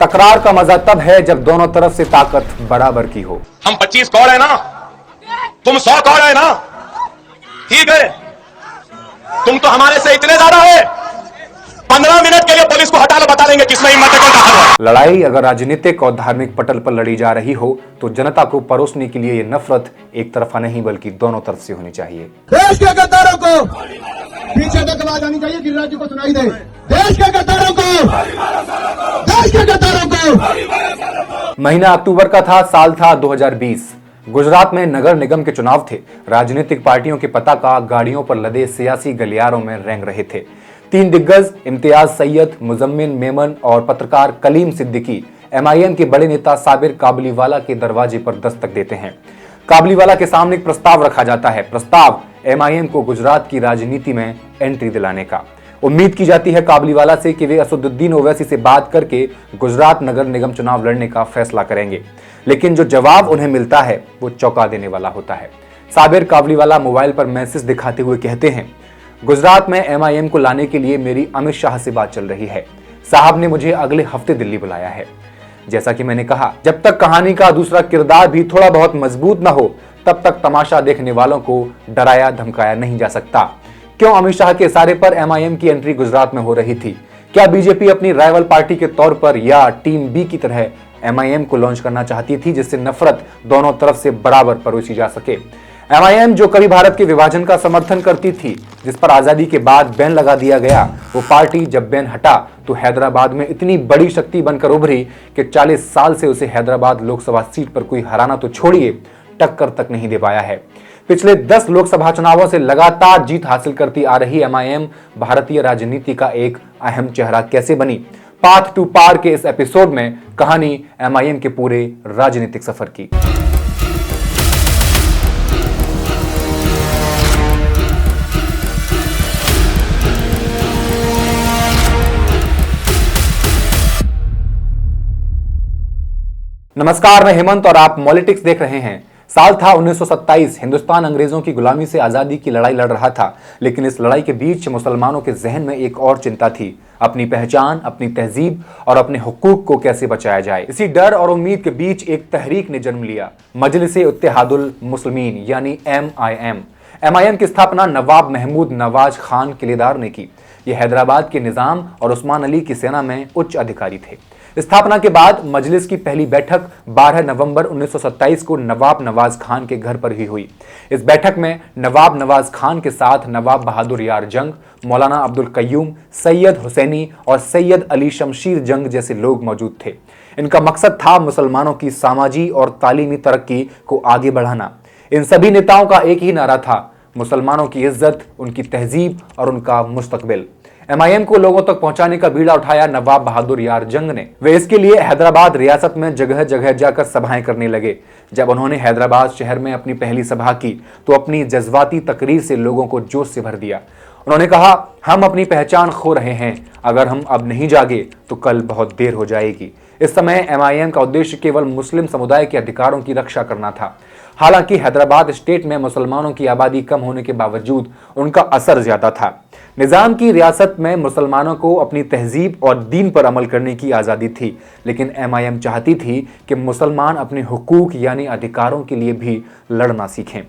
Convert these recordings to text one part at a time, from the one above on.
तकरार का मजा तब है जब दोनों तरफ से ताकत बराबर की हो। हम 25 कौड़ है ना, तुम 100 कौड़ है ना, ठीक है। तुम तो हमारे से इतने ज्यादा है, 15 मिनट के लिए पुलिस को हटा लो, बता देंगे किसमें हिम्मत है, कौन कहां है। लड़ाई अगर राजनीतिक और धार्मिक पटल पर लड़ी जा रही हो तो जनता को परोसने के लिए ये नफरत एक तरफा नहीं बल्कि दोनों तरफ से होनी चाहिए। देश के गद्दारों को पीछे तक आवाज आनी चाहिए, गिरिराज जी को सुनाई दे। देश के गद्दारों को, देश के गद्दारों को। महीना अक्टूबर का था, साल था 2020। गुजरात में नगर निगम के चुनाव थे। राजनीतिक पार्टियों के पताका गाड़ियों पर लदे सियासी गलियारों में रेंग रहे थे। तीन दिग्गज इम्तियाज सैयद, मुजम्मिल मेमन और पत्रकार कलीम सिद्दीकी एमआईएम के बड़े नेता साबिर काबलीवाला के दरवाजे पर दस्तक देते हैं। काबलीवाला के सामने एक प्रस्ताव रखा जाता है। प्रस्ताव एमआईएम को गुजरात की राजनीति में एंट्री दिलाने का। उम्मीद की जाती है काबलीवाला से कि वे असदुद्दीन ओवैसी से बात करके गुजरात नगर निगम चुनाव लड़ने का फैसला करेंगे, लेकिन जो जवाब उन्हें मिलता है वो चौंका देने वाला होता है। साबिर काबलीवाला मोबाइल पर मैसेज दिखाते हुए कहते हैं, गुजरात में एमआईएम को लाने के लिए मेरी अमित शाह से बात चल रही है। साहब ने मुझे अगले हफ्ते दिल्ली बुलाया है। जैसा कि मैंने कहा, जब तक कहानी का दूसरा किरदार भी थोड़ा बहुत मजबूत न हो तब तक तमाशा देखने वालों को डराया धमकाया नहीं जा सकता। क्यों अमित शाह के इशारे पर एमआईएम की एंट्री गुजरात में हो रही थी? क्या बीजेपी अपनी राइवल पार्टी के तौर पर या टीम बी की तरह एमआईएम को लॉन्च करना चाहती थी जिससे नफरत दोनों तरफ से बराबर परोसी जा सके? एमआईएम जो कभी भारत के विभाजन का समर्थन करती थी, जिस पर आजादी के बाद बैन लगा दिया गया, वो पार्टी जब बैन हटा तो हैदराबाद में इतनी बड़ी शक्ति बनकर उभरी कि 40 साल से उसे हैदराबाद लोकसभा सीट पर कोई हराना तो छोड़िए, टक्कर तक नहीं दे पाया है। पिछले 10 लोकसभा चुनावों से लगातार जीत हासिल करती आ रही एमआईएम भारतीय राजनीति का एक अहम चेहरा कैसे बनी? पाथ टू पार के इस एपिसोड में कहानी एमआईएम के पूरे राजनीतिक सफर की। नमस्कार, मैं हेमंत और आप पॉलिटिक्स देख रहे हैं। साल था 1927। हिंदुस्तान अंग्रेजों की गुलामी से आजादी की लड़ाई लड़ रहा था, लेकिन इस लड़ाई के बीच मुसलमानों के जहन में एक और चिंता थी, अपनी पहचान, अपनी तहजीब और अपने हुकूक को कैसे बचाया जाए। इसी डर और उम्मीद के बीच एक तहरीक ने जन्म लिया, मजलिस-ए-इत्तेहादुल मुस्लिमीन यानी एमआईएम। एमआईएम की स्थापना नवाब महमूद नवाज खान किलेदार ने की। ये हैदराबाद के निजाम और उस्मान अली की सेना में उच्च अधिकारी थे। स्थापना के बाद मजलिस की पहली बैठक 12 नवंबर 1927 को नवाब नवाज खान के घर पर ही हुई। इस बैठक में नवाब नवाज खान के साथ नवाब बहादुर यार जंग, मौलाना अब्दुल कय्यूम, सैयद हुसैनी और सैयद अली शमशीर जंग जैसे लोग मौजूद थे। इनका मकसद था मुसलमानों की सामाजी और तालीमी तरक्की को आगे बढ़ाना। इन सभी नेताओं का एक ही नारा था, मुसलमानों की इज्जत, उनकी तहजीब और उनका मुस्तकबिल। एमआईएम को लोगों तक पहुंचाने का बीड़ा उठाया नवाब बहादुर यार जंग ने। वे इसके लिए हैदराबाद रियासत में जगह जगह जाकर सभाएं करने लगे। जब उन्होंने हैदराबाद शहर में अपनी पहली सभा की तो अपनी जज्बाती तकरीर से लोगों को जोश से भर दिया। उन्होंने कहा, हम अपनी पहचान खो रहे हैं, अगर हम अब नहीं जागे तो कल बहुत देर हो जाएगी। इस समय एमआईएम का उद्देश्य केवल मुस्लिम समुदाय के अधिकारों की रक्षा करना था। हालांकि हैदराबाद स्टेट में मुसलमानों की आबादी कम होने के बावजूद उनका असर ज्यादा था। निजाम की रियासत में मुसलमानों को अपनी तहजीब और दीन पर अमल करने की आज़ादी थी, लेकिन एमआईएम चाहती थी कि मुसलमान अपने हुकूक यानी अधिकारों के लिए भी लड़ना सीखें।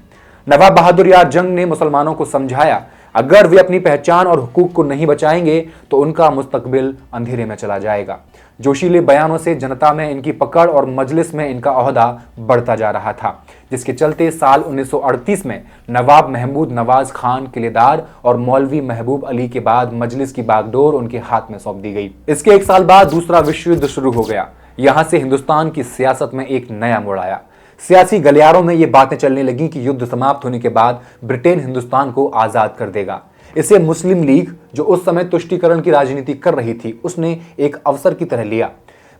नवाब बहादुर यार जंग ने मुसलमानों को समझाया, अगर वे अपनी पहचान और हुकूक को नहीं बचाएंगे तो उनका मुस्तकबिल अंधेरे में चला जाएगा। जोशीले बयानों से जनता में इनकी पकड़ और मजलिस में इनका ओहदा बढ़ता जा रहा था, जिसके चलते साल 1938 में नवाब महमूद नवाज खान किलेदार और मौलवी महबूब अली के बाद मजलिस की बागडोर उनके हाथ में सौंप दी गई। इसके एक साल बाद दूसरा विश्व युद्ध शुरू हो गया। यहां से हिंदुस्तान की सियासत में एक नया मोड़ आया। सियासी गलियारों में ये बातें चलने लगी कि युद्ध समाप्त होने के बाद ब्रिटेन हिंदुस्तान को आजाद कर देगा। इसे मुस्लिम लीग, जो उस समय तुष्टीकरण की राजनीति कर रही थी, उसने एक अवसर की तरह लिया।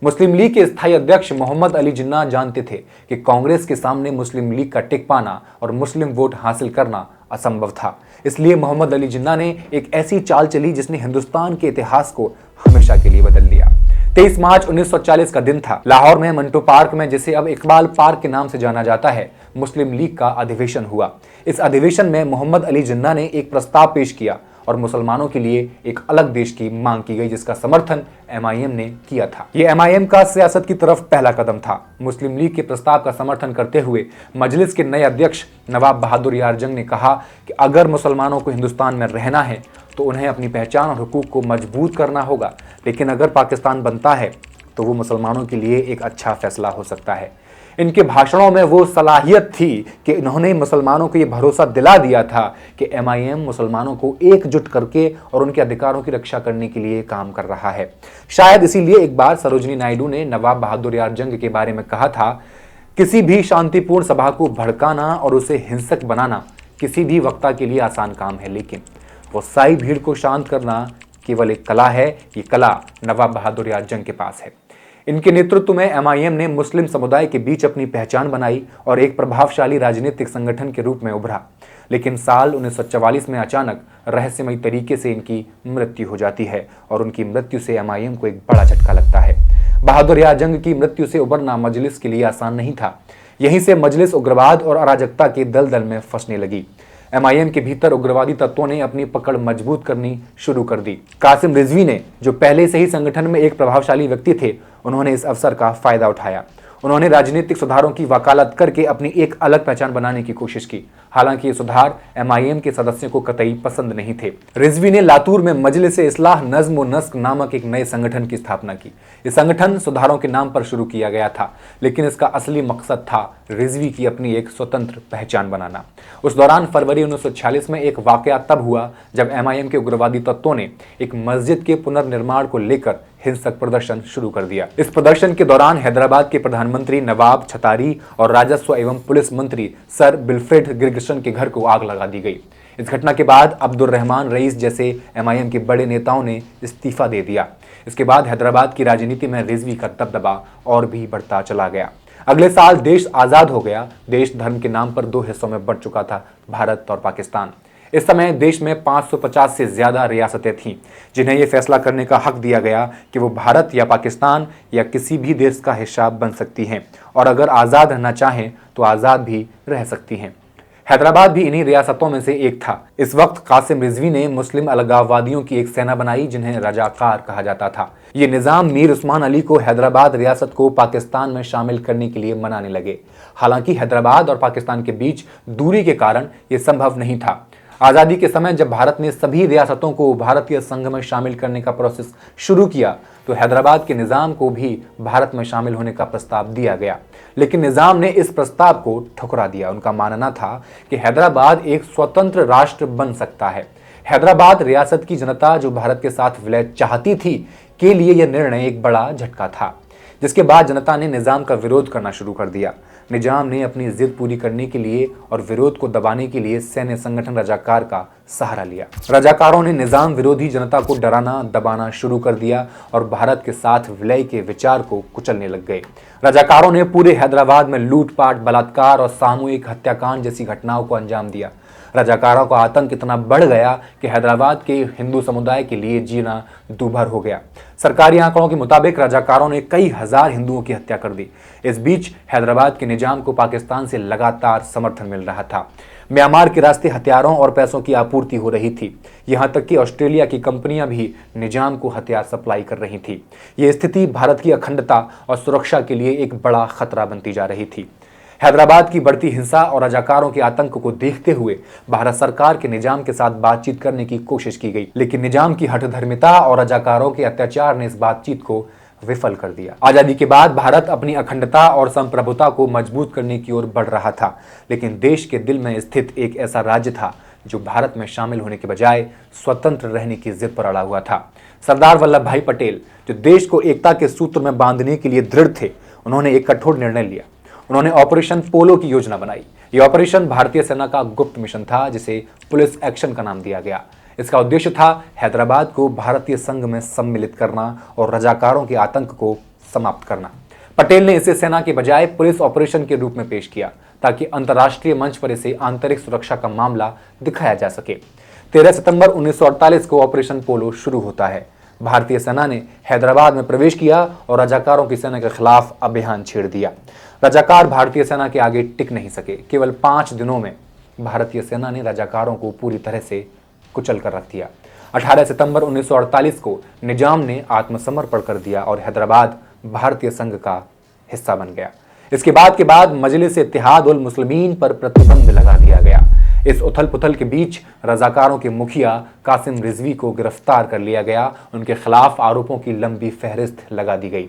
मुस्लिम लीग के स्थायी अध्यक्ष मोहम्मद अली जिन्ना जानते थे कि कांग्रेस के सामने मुस्लिम लीग का टिक पाना और मुस्लिम वोट हासिल करना असंभव था। इसलिए मोहम्मद अली जिन्ना ने एक ऐसी चाल चली जिसने हिंदुस्तान के इतिहास को हमेशा के लिए बदल दिया। 23 मार्च 1940 का दिन था। लाहौर में मंटो पार्क में, जिसे अब इकबाल पार्क के नाम से जाना जाता है, मुस्लिम लीग का अधिवेशन हुआ। इस अधिवेशन में मोहम्मद अली जिन्ना ने एक प्रस्ताव पेश किया और मुसलमानों के लिए एक अलग देश की मांग की गई, जिसका समर्थन एमआईएम ने किया था। यह एमआईएम का सियासत की तरफ पहला कदम था। मुस्लिम लीग के प्रस्ताव का समर्थन करते हुए मजलिस के नए अध्यक्ष नवाब बहादुर यार जंग ने कहा कि अगर मुसलमानों को हिंदुस्तान में रहना है तो उन्हें अपनी पहचान और हुकूक को मजबूत करना होगा, लेकिन अगर पाकिस्तान बनता है तो वो मुसलमानों के लिए एक अच्छा फैसला हो सकता है। इनके भाषणों में वो सलाहियत थी कि इन्होंने मुसलमानों को ये भरोसा दिला दिया था कि एमआईएम मुसलमानों को एकजुट करके और उनके अधिकारों की रक्षा करने के लिए काम कर रहा है। शायद इसीलिए एक बार सरोजिनी नायडू ने नवाब बहादुर यार जंग के बारे में कहा था, किसी भी शांतिपूर्ण सभा को भड़काना और उसे हिंसक बनाना किसी भी वक्ता के लिए आसान काम है, लेकिन वो सारी भीड़ को शांत करना केवल एक कला है। ये कला नवाब बहादुर यार जंग के पास है। इनके नेतृत्व में एमआईएम ने मुस्लिम समुदाय के बीच अपनी पहचान बनाई और एक प्रभावशाली राजनीतिक संगठन के रूप में उभरा। लेकिन साल 1944 में अचानक रहस्यमयी तरीके से इनकी मृत्यु हो जाती है और उनकी मृत्यु से एमआईएम को एक बड़ा झटका लगता है। बहादुर यार जंग की मृत्यु से उबरना मजलिस के लिए आसान नहीं था। यहीं से मजलिस उग्रवाद और अराजकता के दलदल में फंसने लगी। एमआईएम के भीतर उग्रवादी तत्वों ने अपनी पकड़ मजबूत करनी शुरू कर दी। कासिम रिजवी ने, जो पहले से ही संगठन में एक प्रभावशाली व्यक्ति थे, उन्होंने इस अवसर का फायदा उठाया। उन्होंने राजनीतिक सुधारों की वकालत करके अपनी एक अलग पहचान बनाने की कोशिश की। हालांकि ये सुधार एमआईएम के सदस्यों को कतई पसंद नहीं थे। रिजवी ने लातूर में मजलिस-ए-इस्लाह नज़्म व नस्क नामक एक नए संगठन की स्थापना की। ये संगठन सुधारों के नाम पर शुरू किया गया था, लेकिन इसका असली मकसद था रिजवी की अपनी एक स्वतंत्र पहचान बनाना। उस दौरान फरवरी 1946 में एक वाकया तब हुआ जब एमआईएम के उग्रवादी तत्वों ने एक मस्जिद के पुनर्निर्माण को लेकर हिंसक प्रदर्शन शुरू कर दिया। इस प्रदर्शन के दौरान हैदराबाद के प्रधानमंत्री नवाब छतारी और राजस्व एवं पुलिस मंत्री सर विल्फ्रेड गिर्गसन के घर को आग लगा दी गई। इस घटना के बाद अब्दुल रहमान रईस जैसे एमआईएम के बड़े नेताओं ने इस्तीफा दे दिया। इसके बाद हैदराबाद की राजनीति में रिजवी का दबदबा और भी बढ़ता चला गया। अगले साल देश आजाद हो गया। देश धर्म के नाम पर दो हिस्सों में बंट चुका था, भारत और पाकिस्तान। इस समय देश में 550 से ज्यादा रियासतें थीं, जिन्हें यह फैसला करने का हक दिया गया कि वो भारत या पाकिस्तान या किसी भी देश का हिस्सा बन सकती हैं, और अगर आज़ाद रहना चाहें तो आज़ाद भी रह सकती हैं। हैदराबाद भी इन्हीं रियासतों में से एक था। इस वक्त कासिम रिजवी ने मुस्लिम अलगाववादियों की एक सेना बनाई, जिन्हें रजाकार कहा जाता था। ये निज़ाम मीर उस्मान अली को हैदराबाद रियासत को पाकिस्तान में शामिल करने के लिए मनाने लगे। हालांकि हैदराबाद और पाकिस्तान के बीच दूरी के कारण यह संभव नहीं था। आज़ादी के समय जब भारत ने सभी रियासतों को भारतीय संघ में शामिल करने का प्रोसेस शुरू किया, तो हैदराबाद के निज़ाम को भी भारत में शामिल होने का प्रस्ताव दिया गया, लेकिन निज़ाम ने इस प्रस्ताव को ठुकरा दिया। उनका मानना था कि हैदराबाद एक स्वतंत्र राष्ट्र बन सकता है। हैदराबाद रियासत की जनता, जो भारत के साथ विलय चाहती थी, के लिए यह निर्णय एक बड़ा झटका था, जिसके बाद जनता ने निज़ाम का विरोध करना शुरू कर दिया। निजाम ने अपनी जिद पूरी करने के लिए और विरोध को दबाने के लिए सैन्य संगठन रजाकार का सहारा लिया। रजाकारों ने निजाम विरोधी जनता को डराना दबाना शुरू कर दिया और भारत के साथ विलय के विचार को कुचलने लग गए। रजाकारों ने पूरे हैदराबाद में लूटपाट, बलात्कार और सामूहिक हत्याकांड जैसी घटनाओं को अंजाम दिया। रजाकारों का आतंक इतना बढ़ गया कि हैदराबाद के हिंदू समुदाय के लिए जीना दूभर हो गया। सरकारी आंकड़ों के मुताबिक रजाकारों ने कई हजार हिंदुओं की हत्या कर दी। इस बीच हैदराबाद के निजाम को पाकिस्तान से लगातार समर्थन मिल रहा था। म्यांमार के रास्ते हथियारों और पैसों की आपूर्ति हो रही थी। यहां तक कि ऑस्ट्रेलिया की कंपनियां भी निजाम को हथियार सप्लाई कर रही थी। यह स्थिति भारत की अखंडता और सुरक्षा के लिए एक बड़ा खतरा बनती जा रही थी। हैदराबाद की बढ़ती हिंसा और रजाकारों के आतंक को देखते हुए भारत सरकार के निजाम के साथ बातचीत करने की कोशिश की गई, लेकिन निजाम की हठधर्मिता और रजाकारों के अत्याचार ने इस बातचीत को विफल कर दिया। आजादी के बाद भारत अपनी अखंडता और संप्रभुता को मजबूत करने की ओर बढ़ रहा था, लेकिन देश के दिल में स्थित एक ऐसा राज्य था जो भारत में शामिल होने के बजाय स्वतंत्र रहने की जिद पर अड़ा हुआ था। सरदार वल्लभ भाई पटेल, जो देश को एकता के सूत्र में बांधने के लिए दृढ़ थे, उन्होंने एक कठोर निर्णय लिया। उन्होंने ऑपरेशन पोलो की योजना बनाई। यह ऑपरेशन भारतीय सेना का गुप्त मिशन था, जिसे पुलिस एक्शन का नाम दिया गया। इसका उद्देश्य था हैदराबाद को भारतीय संघ में सम्मिलित करना और रजाकारों के आतंक को समाप्त करना। पटेल ने इसे सेना के बजाय पुलिस ऑपरेशन के रूप में पेश किया, ताकि अंतर्राष्ट्रीय मंच पर इसे आंतरिक सुरक्षा का मामला दिखाया जा सके। 13 सितंबर 1948 को ऑपरेशन पोलो शुरू होता है। भारतीय सेना ने हैदराबाद में प्रवेश किया और रजाकारों की सेना के खिलाफ अभियान छेड़ दिया। रजाकार भारतीय सेना के आगे टिक नहीं सके। केवल 5 दिनों में भारतीय सेना ने रजाकारों को पूरी तरह से कुचल कर रख दिया। 18 सितंबर 1948 को निजाम ने आत्मसमर्पण कर दिया और हैदराबाद भारतीय संघ का हिस्सा बन गया। इसके बाद मजलिस इत्तेहाद उल मुस्लिमीन पर प्रतिबंध लगा दिया गया। इस उथल पुथल के बीच रजाकारों के मुखिया कासिम रिजवी को गिरफ्तार कर लिया गया। उनके खिलाफ आरोपों की लंबी फहरिस्त लगा दी गई।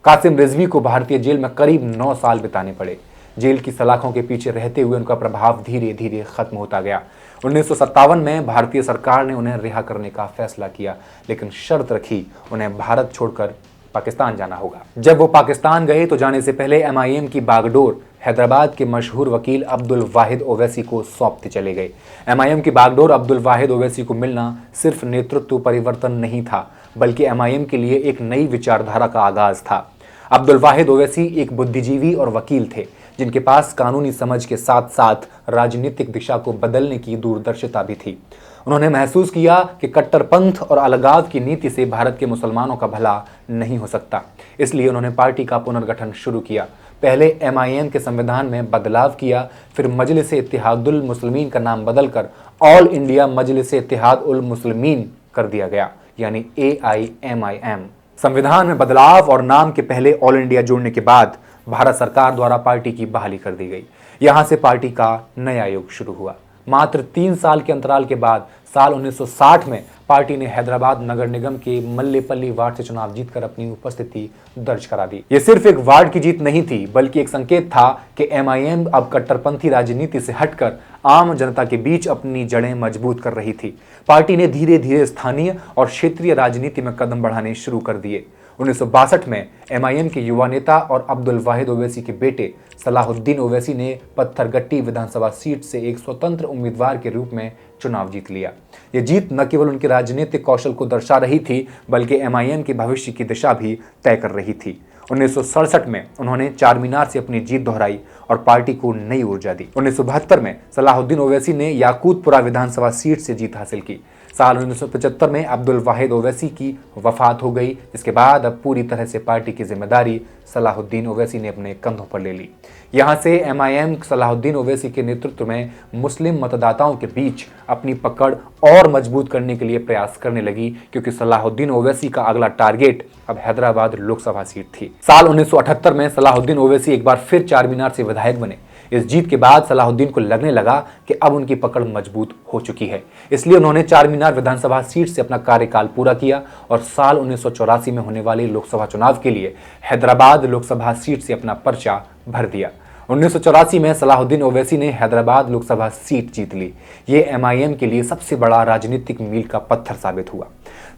कासिम रिजवी को भारतीय जेल में करीब 9 साल बिताने पड़े। जेल की सलाखों के पीछे रहते हुए उनका प्रभाव धीरे धीरे खत्म होता गया। 1957 में भारतीय सरकार ने उन्हें रिहा करने का फैसला किया, लेकिन शर्त रखी उन्हें भारत छोड़कर पाकिस्तान जाना होगा। जब वो पाकिस्तान गए तो जाने से पहले MIM की बागडोर हैदराबाद के मशहूर वकील अब्दुल वाहिद ओवैसी को सौंपते चले गए। MIM की बागडोर अब्दुल वाहिद ओवैसी को मिलना सिर्फ नेतृत्व परिवर्तन नहीं था, बल्कि MIM के लिए एक नई विचारधारा का आगाज था। अब्दुल वाहिद ओवैसी एक बुद्धिजीवी और वकील थे, जिनके पास कानूनी समझ के साथ साथ राजनीतिक दिशा को बदलने की दूरदर्शिता भी थी। उन्होंने महसूस किया कि कट्टरपंथ और अलगाव की नीति से भारत के मुसलमानों का भला नहीं हो सकता। इसलिए उन्होंने पार्टी का पुनर्गठन शुरू किया। पहले MIM के संविधान में बदलाव किया, फिर मजलिस इत्तेहादुल मुस्लिमीन का नाम बदलकर ऑल इंडिया मजलिस इत्तेहाद उल मुस्लिमीन कर दिया गया, यानी AIMIM। संविधान में बदलाव और नाम के पहले ऑल इंडिया जोड़ने के बाद भारत सरकार द्वारा पार्टी की बहाली कर दी गई। यहां से पार्टी का नया युग शुरू हुआ। मात्र 3 साल के अंतराल के बाद साल 1960 में पार्टी ने हैदराबाद नगर निगम के मल्लेपल्ली वार्ड से चुनाव जीतकर अपनी उपस्थिति दर्ज करा दी। यह सिर्फ एक वार्ड की जीत नहीं थी, बल्कि एक संकेत था कि MIM अब कट्टरपंथी राजनीति से हटकर आम जनता के बीच अपनी जड़ें मजबूत कर रही थी। पार्टी ने धीरे धीरे स्थानीय और क्षेत्रीय राजनीति में कदम बढ़ाने शुरू कर दिए। 1962 में MIM के युवा नेता और अब्दुल वाहिद ओवैसी के बेटे सलाहुद्दीन ओवैसी ने पत्थरगट्टी विधानसभा सीट से एक स्वतंत्र उम्मीदवार के रूप में चुनाव जीत लिया। यह जीत न केवल उनके राजनीतिक कौशल को दर्शा रही थी, बल्कि MIM के भविष्य की दिशा भी तय कर रही थी। 1967 में उन्होंने चार मीनार से अपनी जीत दोहराई और पार्टी को नई ऊर्जा दी। 1972 में सलाहुद्दीन ओवैसी ने याकूतपुरा विधानसभा सीट से जीत हासिल की। साल 1975 में अब्दुल वाहिद ओवैसी की वफात हो गई। इसके बाद अब पूरी तरह से पार्टी की जिम्मेदारी सलाहुद्दीन ओवैसी ने अपने कंधों पर ले ली। यहां से MIM सलाहुद्दीन ओवैसी के नेतृत्व में मुस्लिम मतदाताओं के बीच अपनी पकड़ और मजबूत करने के लिए प्रयास करने लगी, क्योंकि सलाहुद्दीन ओवैसी का अगला टारगेट अब हैदराबाद लोकसभा सीट थी। साल 1978 में सलाहुद्दीन ओवैसी एक बार फिर चार मीनार से विधायक बने। इस जीत के बाद सलाहुद्दीन को लगने लगा कि अब उनकी पकड़ मजबूत हो चुकी है, इसलिए उन्होंने चार मीनार विधानसभा सीट से अपना कार्यकाल पूरा किया और साल 1984 में होने वाले लोकसभा चुनाव के लिए हैदराबाद लोकसभा सीट से अपना पर्चा भर दिया। 1984 में सलाहुद्दीन ओवैसी ने हैदराबाद लोकसभा सीट जीत ली। ये MIM के लिए सबसे बड़ा राजनीतिक मील का पत्थर साबित हुआ।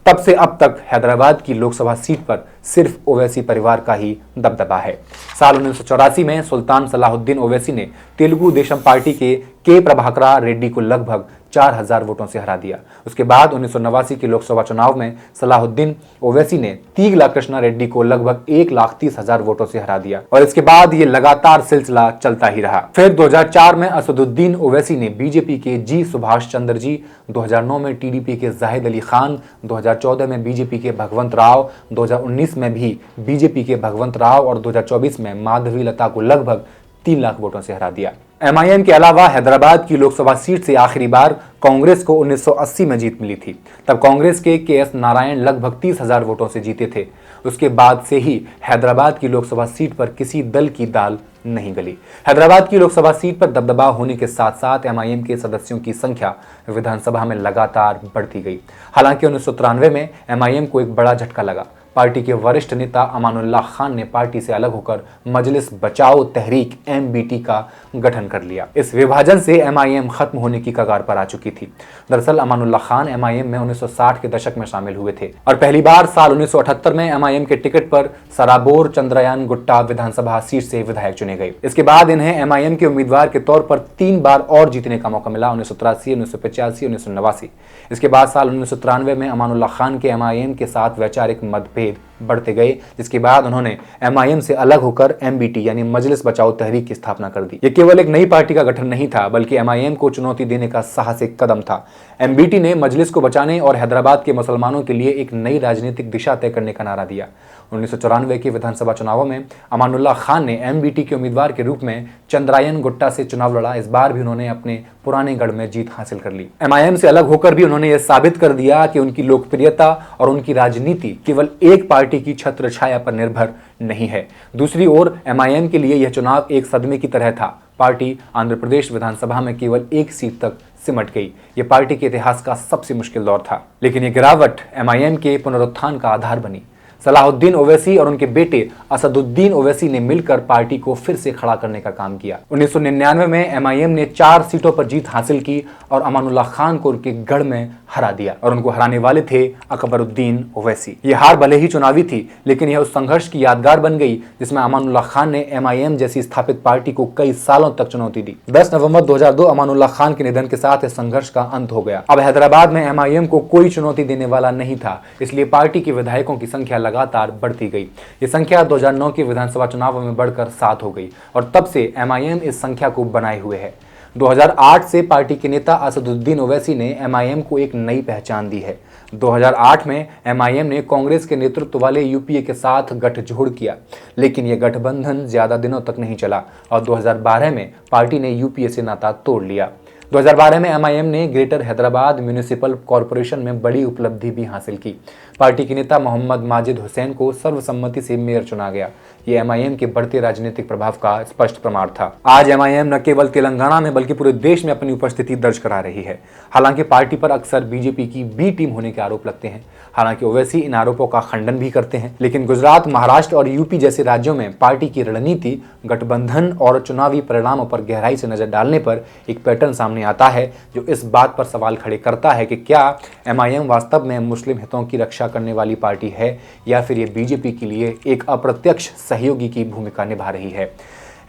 तब से अब तक हैदराबाद की लोकसभा सीट पर सिर्फ ओवैसी परिवार का ही दबदबा है। साल 1984 में सुल्तान सलाहुद्दीन ओवैसी ने तेलुगु देशम पार्टी के प्रभाकरा रेड्डी को लगभग 4000 वोटों से हरा दिया। उसके बाद 1989 के लोकसभा चुनाव में सलाहुद्दीन ओवैसी ने तीगला कृष्णा रेड्डी को लगभग 1,30,000 वोटों से हरा दिया और इसके बाद ये लगातार सिलसिला चलता ही रहा। फिर 2004 में असदुद्दीन ओवैसी ने बीजेपी के जी सुभाष चंद्र जी, 2009 में TDP के जाहिद अली खान, 2014 में बीजेपी के भगवंत राव, 2019 में भी बीजेपी के भगवंत राव और 2024 में माधवी लता को लगभग 3 लाख वोटों से हरा दिया। MIM के अलावा हैदराबाद की लोकसभा सीट से आखिरी बार कांग्रेस को 1980 में जीत मिली थी। तब कांग्रेस के KS नारायण लगभग 30,000 वोटों से जीते थे। उसके बाद से ही हैदराबाद की लोकसभा सीट पर किसी दल की दाल नहीं गली। हैदराबाद की लोकसभा सीट पर दबदबा होने के साथ साथ MIM के सदस्यों की संख्या विधानसभा में लगातार बढ़ती गई। हालांकि 1993 में MIM को एक बड़ा झटका लगा। पार्टी के वरिष्ठ नेता अमानुल्लाह खान ने पार्टी से अलग होकर मजलिस बचाओ तहरीक MBT का गठन कर लिया। इस विभाजन से MIM खत्म होने की कगार पर आ चुकी थी। दरअसल अमानुल्लाह खान MIM में 1960 के दशक में शामिल हुए थे और पहली बार साल 1978 में MIM के टिकट पर सराबोर चंद्रयान गुट्टा विधानसभा सीट से विधायक चुने गए। इसके बाद इन्हें MIM के उम्मीदवार के तौर पर 3 बार और जीतने का मौका मिला, 1983, 1985, 1989। इसके बाद साल 1993 में अमानुल्लाह खान के MIM के साथ वैचारिक मतभेद बढ़ते गए, जिसके बाद उन्होंने MIM से अलग होकर MBT यानी मजलिस बचाओ तहरीक की स्थापना कर दी। यह केवल एक नई पार्टी का गठन नहीं था, बल्कि MIM को चुनौती देने का साहसिक कदम था। MBT ने मजलिस को बचाने और हैदराबाद के मुसलमानों के लिए एक नई राजनीतिक दिशा तय करने का नारा दिया। 1994 के विधानसभा चुनावों में अमानुल्लाह खान ने एमबीटी के उम्मीदवार के रूप में चंद्रायन गुट्टा से चुनाव लड़ा। इस बार भी उन्होंने अपने पुराने गढ़ में जीत हासिल कर ली। एमआईएम से अलग होकर भी उन्होंने यह साबित कर दिया कि उनकी लोकप्रियता और उनकी राजनीति केवल एक पार्टी की छत्र छाया पर निर्भर नहीं है। दूसरी ओर एमआईएम के लिए यह चुनाव एक सदमे की तरह था। पार्टी आंध्र प्रदेश विधानसभा में केवल एक सीट तक सिमट गई। यह पार्टी के इतिहास का सबसे मुश्किल दौर था, लेकिन यह गिरावट एमआईएम के पुनरुत्थान का आधार बनी। सलाहुद्दीन ओवैसी और उनके बेटे असदुद्दीन ओवैसी ने मिलकर पार्टी को फिर से खड़ा करने का काम किया। 1999 में एमआईएम ने 4 सीटों पर जीत हासिल की और अमानुल्लाह खान को उनके गढ़ में हरा दिया और उनको हराने वाले थे अकबरुद्दीन ओवैसी। यह हार भले ही चुनावी थी, लेकिन यह उस संघर्ष की यादगार बन गई जिसमें अमानुल्लाह खान ने एमआईएम जैसी स्थापित पार्टी को कई सालों तक चुनौती दी। 10 नवंबर 2002 अमानुल्लाह खान के निधन के साथ इस संघर्ष का अंत हो गया। अब हैदराबाद में एमआईएम को कोई चुनौती देने वाला नहीं था, इसलिए पार्टी के विधायकों की संख्या लगातार बढ़ती गई। ये संख्या 2009 के विधानसभा चुनाव में बढ़कर 7 हो गई और तब से एमआईएम इस संख्या को बनाए हुए है। 2008 से पार्टी के नेता असदुद्दीन ओवैसी ने एमआईएम को एक नई पहचान दी है। 2008 में एमआईएम ने कांग्रेस के नेतृत्व वाले यूपीए के साथ गठजोड़ किया, लेकिन यह गठबंधन ज्यादा दिनों तक नहीं चला और 2012 में पार्टी ने यूपीए से नाता तोड़ लिया। 2012 में एमआईएम ने ग्रेटर हैदराबाद म्यूनिसिपल कॉरपोरेशन में बड़ी उपलब्धि भी हासिल की। पार्टी के नेता मोहम्मद माजिद हुसैन को सर्वसम्मति से मेयर चुना गया। ये एमआईएम के बढ़ते राजनीतिक प्रभाव का स्पष्ट प्रमाण था। आज एमआईएम न केवल तेलंगाना में बल्कि पूरे देश में अपनी उपस्थिति दर्ज करा रही है। हालांकि पार्टी पर अक्सर बीजेपी की बी टीम होने के आरोप लगते हैं। हालांकि ओवैसी इन आरोपों का खंडन भी करते हैं, लेकिन गुजरात, महाराष्ट्र और यूपी जैसे राज्यों में पार्टी की रणनीति, गठबंधन और चुनावी परिणामों पर गहराई से नजर डालने पर एक पैटर्न सामने आता है जो इस बात पर सवाल खड़े करता है कि क्या एमआईएम वास्तव में मुस्लिम हितों की रक्षा करने वाली पार्टी है या फिर ये बीजेपी के लिए एक अप्रत्यक्ष सहयोगी की भूमिका निभा रही है।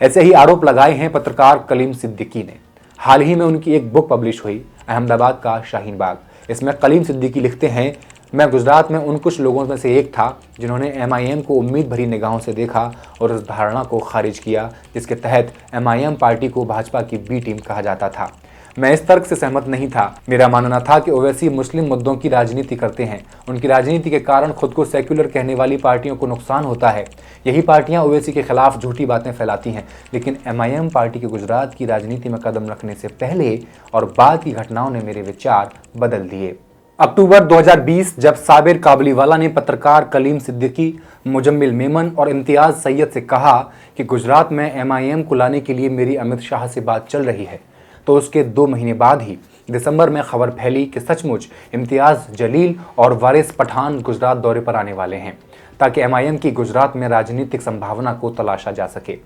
ऐसे ही आरोप लगाए हैं पत्रकार कलीम सिद्दीकी ने। हाल ही में उनकी एक बुक पब्लिश हुई, अहमदाबाद का शाहीन बाग। इसमें कलीम सिद्दीकी लिखते हैं, मैं गुजरात में उन कुछ लोगों में से एक था जिन्होंने एमआईएम को उम्मीद भरी निगाहों से देखा और उस धारणा को खारिज किया जिसके तहत एमआईएम पार्टी को भाजपा की बी टीम कहा जाता था। मैं इस तर्क से सहमत नहीं था। मेरा मानना था कि ओवैसी मुस्लिम मुद्दों की राजनीति करते हैं। उनकी राजनीति के कारण खुद को सेक्युलर कहने वाली पार्टियों को नुकसान होता है। यही पार्टियां ओवैसी के खिलाफ झूठी बातें फैलाती हैं, लेकिन एमआईएम पार्टी के गुजरात की राजनीति में कदम रखने से पहले और बाद की घटनाओं ने मेरे विचार बदल दिए। अक्टूबर 2020 जब साबिर काबलीवाला ने पत्रकार कलीम सिद्दीकी, मुजम्मिल मेमन और इम्तियाज सैयद से कहा कि गुजरात में एमआईएम को लाने के लिए मेरी अमित शाह से बात चल रही है, तो उसके 2 महीने बाद ही दिसंबर में खबर फैली कि सचमुच इम्तियाज जलील और वारिस पठान गुजरात दौरे पर आने वाले हैं ताकि एमआईएम की गुजरात में राजनीतिक संभावना को तलाशा जा सके।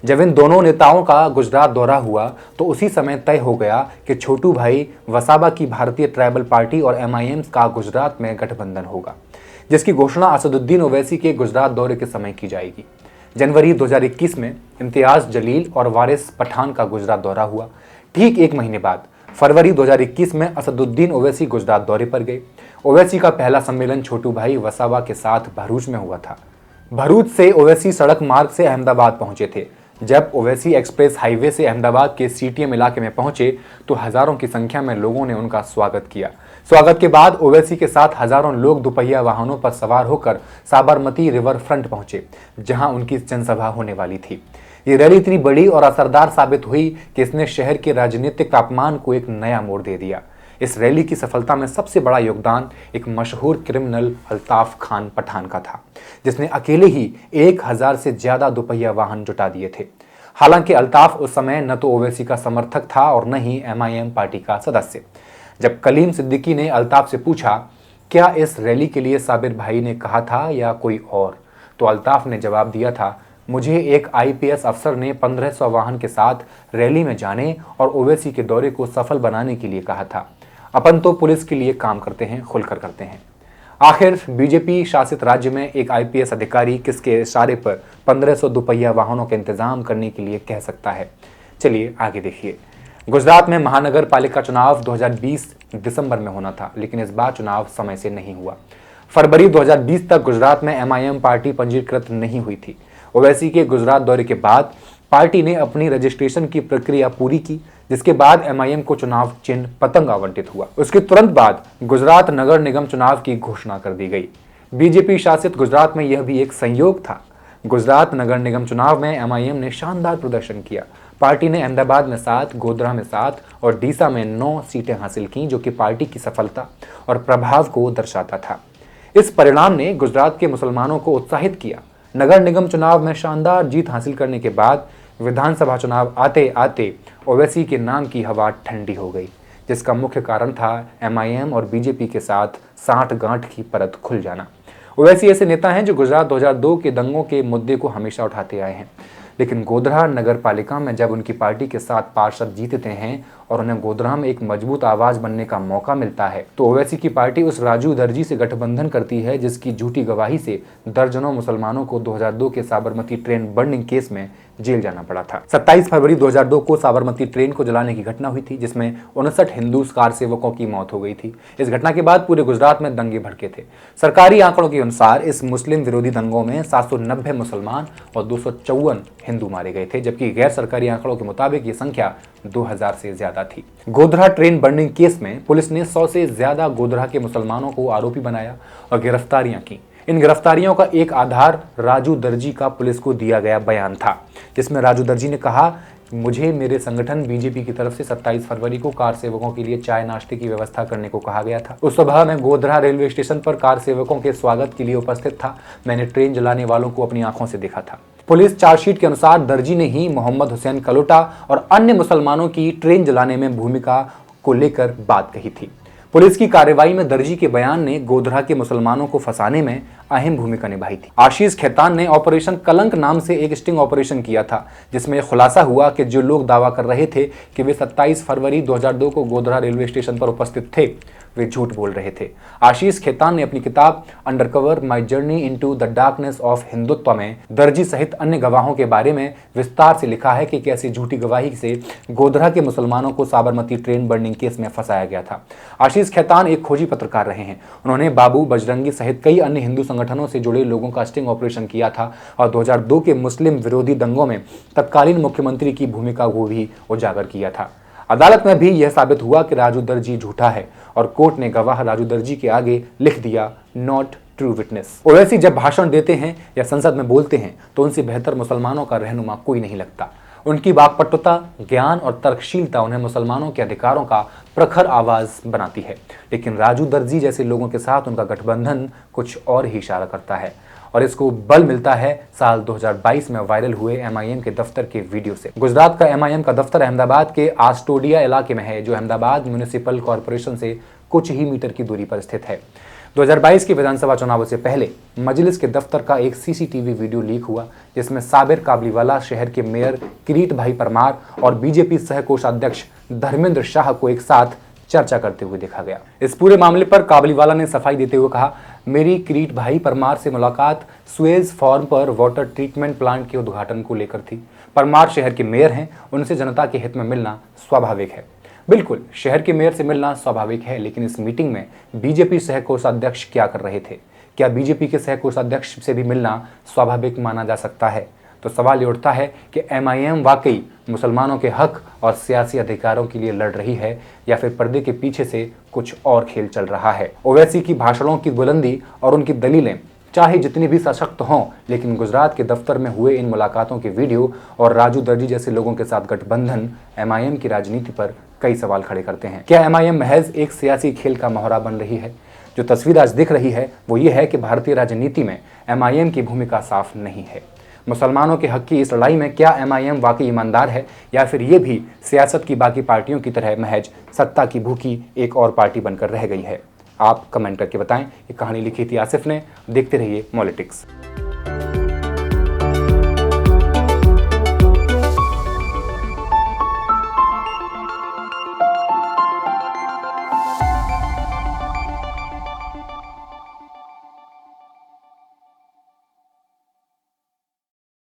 जब इन दोनों नेताओं का गुजरात दौरा हुआ तो उसी समय तय हो गया कि छोटू भाई वसाबा की भारतीय ट्राइबल पार्टी और एमआईएम का गुजरात में गठबंधन होगा, जिसकी घोषणा असदुद्दीन ओवैसी के गुजरात दौरे के समय की जाएगी। जनवरी 2021 में इम्तियाज जलील और वारिस पठान का गुजरात दौरा हुआ। ठीक 1 महीने बाद फरवरी 2021 में असदुद्दीन ओवैसी गुजरात दौरे पर गए। ओवैसी का पहला सम्मेलन छोटू भाई वसाबा के साथ भरूच में हुआ था। भरूच से ओवैसी सड़क मार्ग से अहमदाबाद पहुंचे थे। जब ओवैसी एक्सप्रेस हाईवे से अहमदाबाद के सीटीएम इलाके में पहुंचे तो हजारों की संख्या में लोगों ने उनका स्वागत किया। स्वागत के बाद ओवैसी के साथ हजारों लोग दुपहिया वाहनों पर सवार होकर साबरमती रिवर फ्रंट पहुंचे, जहां उनकी जनसभा होने वाली थी। ये रैली इतनी बड़ी और असरदार साबित हुई कि इसने शहर के राजनीतिक तापमान को एक नया मोड़ दे दिया। इस रैली की सफलता में सबसे बड़ा योगदान एक मशहूर क्रिमिनल अल्ताफ खान पठान का था, जिसने अकेले ही 1000 से ज्यादा दुपहिया वाहन जुटा दिए थे। हालांकि अल्ताफ उस समय न तो ओवैसी का समर्थक था और न ही एमआईएम पार्टी का सदस्य। जब कलीम सिद्दीकी ने अल्ताफ से पूछा, क्या इस रैली के लिए साबिर भाई ने कहा था या कोई और, तो अल्ताफ ने जवाब दिया था, मुझे एक आईपीएस अफसर ने 1500 वाहन के साथ रैली में जाने और ओवैसी के दौरे को सफल बनाने के लिए कहा था। अपन तो पुलिस के लिए काम करते हैं, खुलकर करते हैं। आखिर बीजेपी शासित राज्य में एक आईपीएस अधिकारी किसके इशारे पर 1500 दुपहिया वाहनों का इंतजाम करने के लिए कह सकता है? चलिए आगे देखिए। गुजरात में महानगर पालिका चुनाव 2020 दिसंबर में होना था, लेकिन इस बार चुनाव समय से नहीं हुआ। फरवरी 2020 तक गुजरात में एमआईएम पार्टी पंजीकृत नहीं हुई थी। ओवैसी के गुजरात दौरे के बाद पार्टी ने अपनी रजिस्ट्रेशन की प्रक्रिया पूरी की, जिसके बाद एमआईएम को चुनाव चिन्ह पतंग आवंटित हुआ। उसके तुरंत बाद गुजरात नगर निगम चुनाव की घोषणा कर दी गई। बीजेपी शासित गुजरात में यह भी एक संयोग था। गुजरात नगर निगम चुनाव में एमआईएम ने शानदार प्रदर्शन किया। पार्टी ने अहमदाबाद में 7, गोधरा में 7 और डीसा में 9 सीटें हासिल की, जो कि पार्टी की सफलता और प्रभाव को दर्शाता था। इस परिणाम ने गुजरात के मुसलमानों को उत्साहित किया। नगर निगम चुनाव में शानदार जीत हासिल करने के बाद विधानसभा चुनाव आते आते ओवैसी के नाम की हवा ठंडी हो गई, जिसका मुख्य कारण था एमआईएम और बीजेपी के साथ साठगांठ की परत खुल जाना। ओवैसी ऐसे नेता हैं जो गुजरात 2002 के दंगों के मुद्दे को हमेशा उठाते आए हैं, लेकिन गोधरा नगर पालिका में जब उनकी पार्टी के साथ पार्षद जीतते हैं और उन्हें गोधरा में एक मजबूत आवाज बनने का मौका मिलता है, तो ओवैसी की पार्टी उस राजू दर्जी से गठबंधन करती है, जिसकी झूठी गवाही से दर्जनों मुसलमानों को 2002 के साबरमती ट्रेन बर्निंग केस में जेल जाना पड़ा था। 27 फरवरी 2002 को साबरमती ट्रेन को जलाने की घटना हुई थी, जिसमें 59 हिंदू कार सेवकों की मौत हो गई थी। इस घटना के बाद पूरे गुजरात में दंगे भड़के थे। सरकारी आंकड़ों के अनुसार इस मुस्लिम विरोधी दंगों में 790 मुसलमान और 254 हिंदू मारे गए थे, जबकि गैर सरकारी आंकड़ों के मुताबिक ये संख्या 2000 से ज्यादा थी। गोधरा ट्रेन बर्निंग केस में पुलिस ने 100 से ज्यादा गोधरा के मुसलमानों को आरोपी बनाया और गिरफ्तारियां की। इन गिरफ्तारियों का एक आधार राजू दर्जी का पुलिस को दिया गया बयान था, जिसमें राजू दर्जी ने कहा, मुझे मेरे संगठन बीजेपी की तरफ से 27 फरवरी को कार सेवकों के लिए चाय नाश्ते की व्यवस्था करने को कहा गया था। उस सुबह मैं गोधरा रेलवे स्टेशन पर कार सेवकों के स्वागत के लिए उपस्थित था। मैंने ट्रेन जलाने वालों को अपनी आंखों से देखा था। पुलिस चार्जशीट के अनुसार दर्जी ने ही मोहम्मद हुसैन कलोटा और अन्य मुसलमानों की ट्रेन जलाने में भूमिका को लेकर बात कही थी। पुलिस की कार्रवाई में दर्जी के बयान ने गोधरा के मुसलमानों को फंसाने में अहम भूमिका निभाई थी। आशीष खेतान ने ऑपरेशन कलंक नाम से एक स्टिंग ऑपरेशन किया था, जिसमें खुलासा हुआ कि जो लोग दावा कर रहे थे कि वे 27 फरवरी 2002 को गोधरा रेलवे स्टेशन पर उपस्थित थे, वे झूठ बोल रहे थे। आशीष खेतान ने अपनी किताब undercover my journey into the darkness of Hindutva में दर्जी सहित अन्य गवाहों के बारे में विस्तार से लिखा है कि कैसी झूठी गवाही से गोधरा के मुसलमानों को साबरमती ट्रेन बर्निंग केस में फंसाया गया था। आशीष खेतान एक खोजी पत्रकार रहे हैं। उन्होंने बाबू, बजरंगी सहित कई अन्य हिंदू संगठनों से जुड़े लोगों का स्टिंग ऑपरेशन किया था और 2002 के मुस्लिम विरोधी दंगों में तत्कालीन मुख्यमंत्री की भूमिका को भी उजागर किया था। अदालत में भी यह साबित हुआ कि राजू दर्जी झूठा है और कोर्ट ने गवाह राजू दर्जी के आगे लिख दिया, नॉट ट्रू विटनेस। ओवैसी जब भाषण देते हैं या संसद में बोलते हैं तो उनसे बेहतर मुसलमानों का रहनुमा कोई नहीं लगता। उनकी वाक्पटुता, ज्ञान और तर्कशीलता उन्हें मुसलमानों के अधिकारों का प्रखर आवाज बनाती है, लेकिन राजू दर्जी जैसे लोगों के साथ उनका गठबंधन कुछ और ही इशारा करता है और इसको बल मिलता है साल 2022 में वायरल हुए एमआईएम के दफ्तर के वीडियो से। गुजरात का एमआईएम का दफ्तर अहमदाबाद के आस्टोडिया इलाके में है, जो अहमदाबाद म्यूनिसिपल कॉरपोरेशन से कुछ ही मीटर की दूरी पर स्थित है। 2022 के विधानसभा चुनावों से पहले मजलिस के दफ्तर का एक सीसीटीवी वीडियो लीक हुआ, जिसमें साबिर काबलीवाला, शहर के मेयर किरीट भाई परमार और बीजेपी सह कोषाध्यक्ष धर्मेंद्र शाह को एक साथ चर्चा करते हुए देखा गया। इस पूरे मामले पर काबलीवाला ने सफाई देते हुए कहा, मेरी किरीट भाई परमार से मुलाकात सुएज फॉर्म पर वाटर ट्रीटमेंट प्लांट के उद्घाटन को लेकर थी। परमार शहर के मेयर हैं, उनसे जनता के हित में मिलना स्वाभाविक है। बिल्कुल, शहर के मेयर से मिलना स्वाभाविक है, लेकिन इस मीटिंग में बीजेपी सह कोषाध्यक्ष क्या कर रहे थे? क्या बीजेपी के सह कोषाध्यक्ष से भी मिलना स्वाभाविक माना जा सकता है? तो सवाल ये उठता है कि एमआईएम वाकई मुसलमानों के हक और सियासी अधिकारों के लिए लड़ रही है या फिर पर्दे के पीछे से कुछ और खेल चल रहा है। ओवैसी की भाषणों की बुलंदी और उनकी दलीलें चाहे जितनी भी सशक्त हों, लेकिन गुजरात के दफ्तर में हुए इन मुलाकातों के वीडियो और राजू दर्जी जैसे लोगों के साथ गठबंधन एमआईएम की राजनीति पर कई सवाल खड़े करते हैं। क्या एमआईएम महज एक सियासी खेल का मोहरा बन रही है? जो तस्वीर आज दिख रही है वो ये है कि भारतीय राजनीति में एमआईएम की भूमिका साफ नहीं है। मुसलमानों के हक की इस लड़ाई में क्या एमआईएम वाकई ईमानदार है या फिर ये भी सियासत की बाकी पार्टियों की तरह महज सत्ता की भूखी एक और पार्टी बनकर रह गई है? आप कमेंट करके बताएं। ये कहानी लिखी थी आसिफ ने। देखते रहिए मॉलिटिक्स।